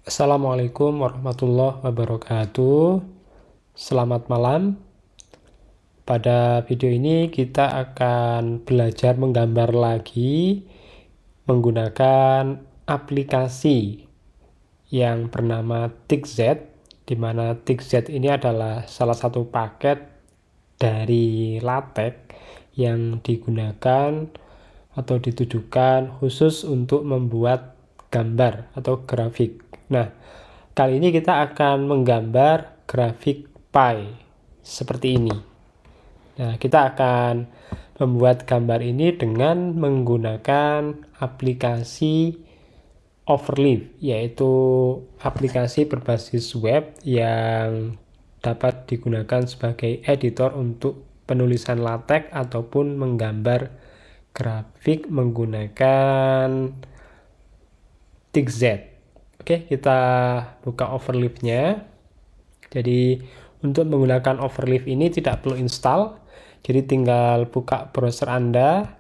Assalamualaikum warahmatullahi wabarakatuh. Selamat malam. Pada video ini kita akan belajar menggambar lagi menggunakan aplikasi yang bernama TIXZ, di mana TIXZ ini adalah salah satu paket dari LaTeX yang digunakan atau ditujukan khusus untuk membuat gambar atau grafik. Nah, kali ini kita akan menggambar grafik pie seperti ini. Nah, kita akan membuat gambar ini dengan menggunakan aplikasi Overleaf, yaitu aplikasi berbasis web yang dapat digunakan sebagai editor untuk penulisan LaTeX ataupun menggambar grafik menggunakan TIXZ. Oke, kita buka Overleaf-nya. Jadi untuk menggunakan Overleaf ini tidak perlu install. Jadi tinggal buka browser Anda,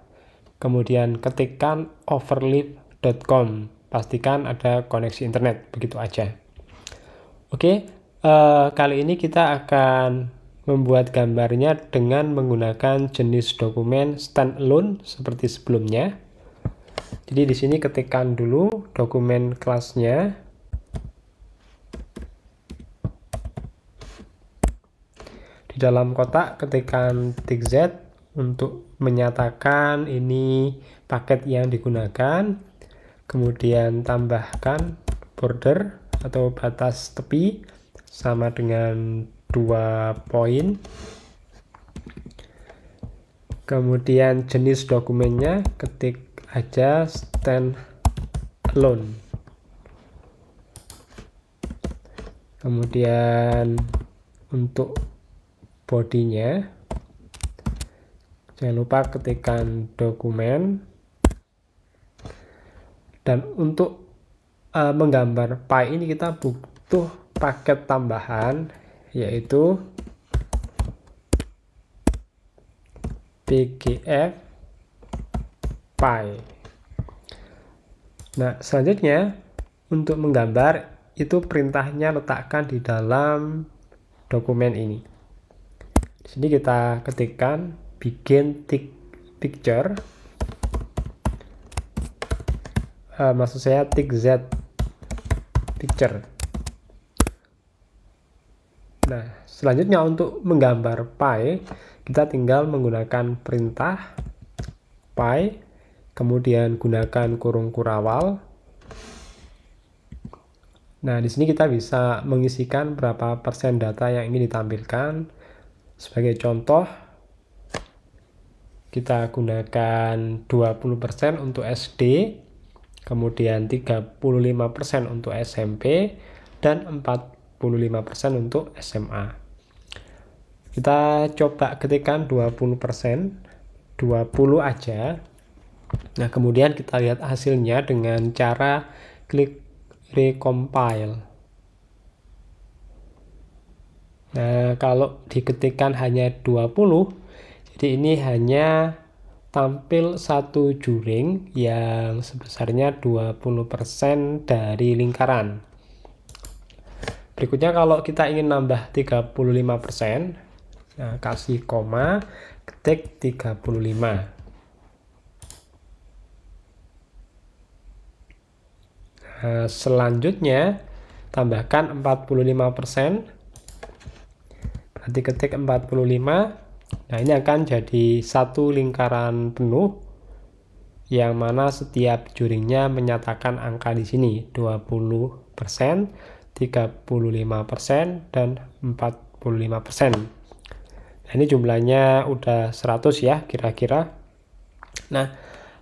kemudian ketikkan overleaf.com. Pastikan ada koneksi internet, begitu aja. Oke, kali ini kita akan membuat gambarnya dengan menggunakan jenis dokumen standalone seperti sebelumnya. Jadi di sini ketikkan dulu dokumen kelasnya. Di dalam kotak ketikkan TIXZ untuk menyatakan ini paket yang digunakan. Kemudian tambahkan border atau batas tepi sama dengan 2 poin. Kemudian jenis dokumennya ketik aja standalone. Kemudian untuk bodinya jangan lupa ketikkan dokumen. Dan untuk menggambar pie ini kita butuh paket tambahan, yaitu pgf pie. Nah, selanjutnya untuk menggambar itu perintahnya letakkan di dalam dokumen ini. Di sini kita ketikkan begin picture. Maksud saya TIXZ picture. Nah, selanjutnya untuk menggambar pie, kita tinggal menggunakan perintah pie, kemudian gunakan kurung kurawal. Nah, di sini kita bisa mengisikan berapa persen data yang ingin ditampilkan. Sebagai contoh, kita gunakan 20% untuk SD, kemudian 35% untuk SMP, dan 45% untuk SMA. Kita coba ketikkan 20%, 20 aja. Nah, kemudian kita lihat hasilnya dengan cara klik recompile. Nah, kalau diketikkan hanya 20, jadi ini hanya tampil satu juring yang sebesarnya 20% dari lingkaran. Berikutnya kalau kita ingin nambah 35%, nah, kasih koma, ketik 35. Nah, selanjutnya tambahkan 45%, berarti ketik 45. Nah, ini akan jadi satu lingkaran penuh yang mana setiap juringnya menyatakan angka di sini 20%, 35%, dan 45%. Nah, ini jumlahnya udah 100 ya kira-kira. Nah,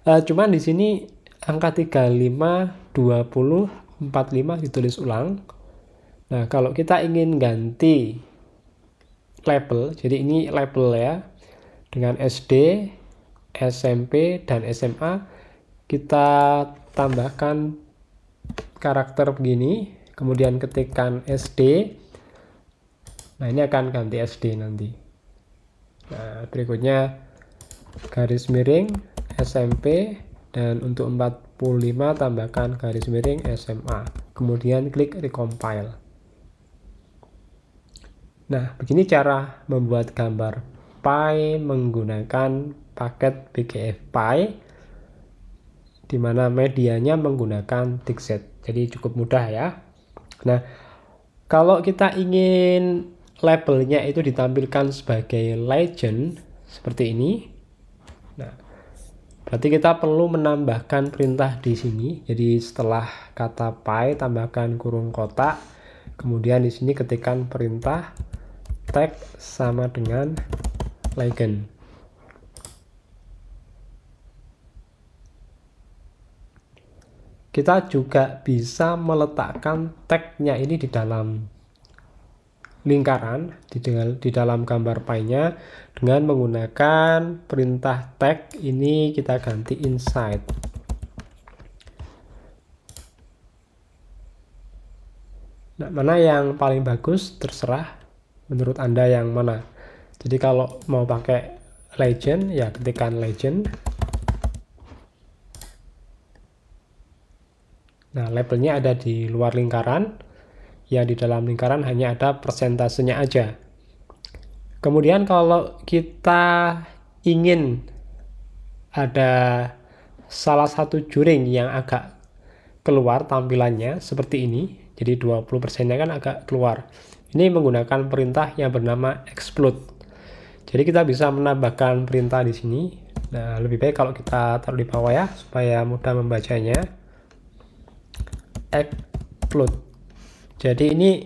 cuman di sini angka 35, 20, 45 ditulis ulang. Nah, kalau kita ingin ganti label, jadi ini label ya, dengan SD, SMP, dan SMA, kita tambahkan karakter begini, kemudian ketikkan SD. Nah, ini akan ganti SD nanti. Nah, berikutnya garis miring SMP, Dan untuk 45 tambahkan garis miring SMA. Kemudian klik recompile. Nah, begini cara membuat gambar pie menggunakan paket BGFPy, di mana medianya menggunakan TIXZ. Jadi cukup mudah ya. Nah, kalau kita ingin labelnya itu ditampilkan sebagai legend seperti ini, nah, berarti kita perlu menambahkan perintah di sini. Jadi setelah kata pie tambahkan kurung kotak, kemudian di sini ketikkan perintah tag sama dengan legend. Kita juga bisa meletakkan tagnya ini di dalam lingkaran, di dalam gambar pie-nya dengan menggunakan perintah tag ini kita ganti inside. Nah, mana yang paling bagus terserah menurut Anda yang mana. Jadi kalau mau pakai legend ya ketikkan legend. Nah, labelnya ada di luar lingkaran, yang di dalam lingkaran hanya ada persentasenya aja. Kemudian kalau kita ingin ada salah satu juring yang agak keluar tampilannya seperti ini, jadi 20%-nya kan agak keluar. Ini menggunakan perintah yang bernama exclude. Jadi kita bisa menambahkan perintah di sini. Nah, lebih baik kalau kita taruh di bawah ya, supaya mudah membacanya. Exclude. Jadi ini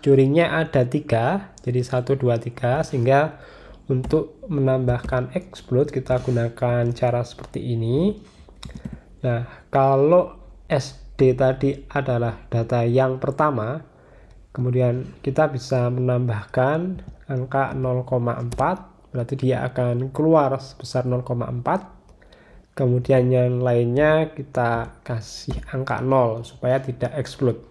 juringnya ada 3, jadi 1, 2, 3, sehingga untuk menambahkan exclude kita gunakan cara seperti ini. Nah, kalau SD tadi adalah data yang pertama, kemudian kita bisa menambahkan angka 0,4, berarti dia akan keluar sebesar 0,4. Kemudian yang lainnya kita kasih angka 0 supaya tidak exclude.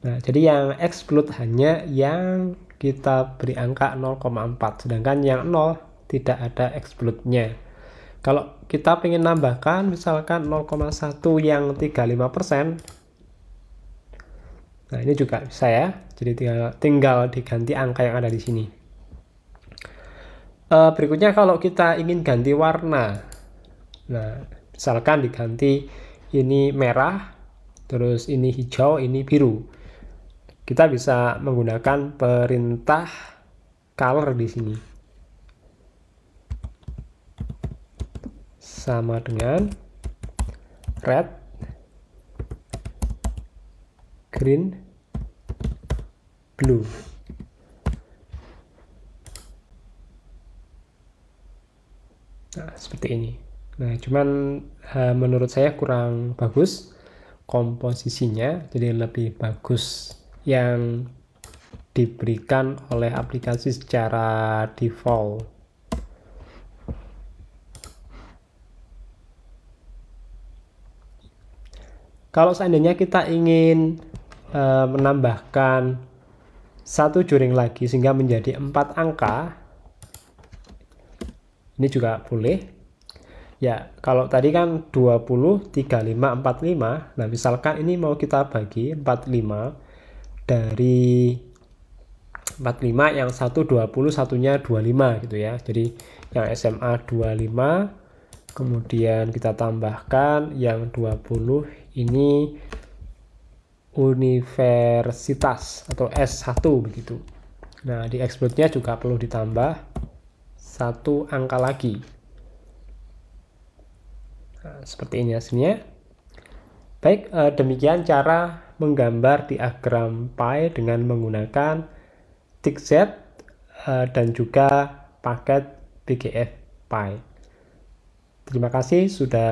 Nah, jadi yang exclude hanya yang kita beri angka 0,4, sedangkan yang 0 tidak ada exclude-nya. Kalau kita ingin nambahkan misalkan 0,1 yang 35%, nah ini juga bisa ya. Jadi tinggal diganti angka yang ada di sini. Berikutnya kalau kita ingin ganti warna, nah misalkan diganti ini merah, terus ini hijau, ini biru. Kita bisa menggunakan perintah color di sini. Sama dengan red, green, blue. Nah, seperti ini. Nah, cuman menurut saya kurang bagus komposisinya, jadi lebih bagus yang diberikan oleh aplikasi secara default. Kalau seandainya kita ingin menambahkan satu juring lagi sehingga menjadi 4 angka, ini juga boleh. Ya, kalau tadi kan 20, 35, 45. Nah, misalkan ini mau kita bagi 45. Dari 45 yang satu 20, satunya 25 gitu ya. Jadi yang SMA 25, kemudian kita tambahkan yang 20 ini universitas atau S1 begitu. Nah, di exclude-nya juga perlu ditambah satu angka lagi. Nah, seperti ini hasilnya. Baik, demikian cara menggambar diagram pie dengan menggunakan TIXZ dan juga paket BGFPy. Terima kasih sudah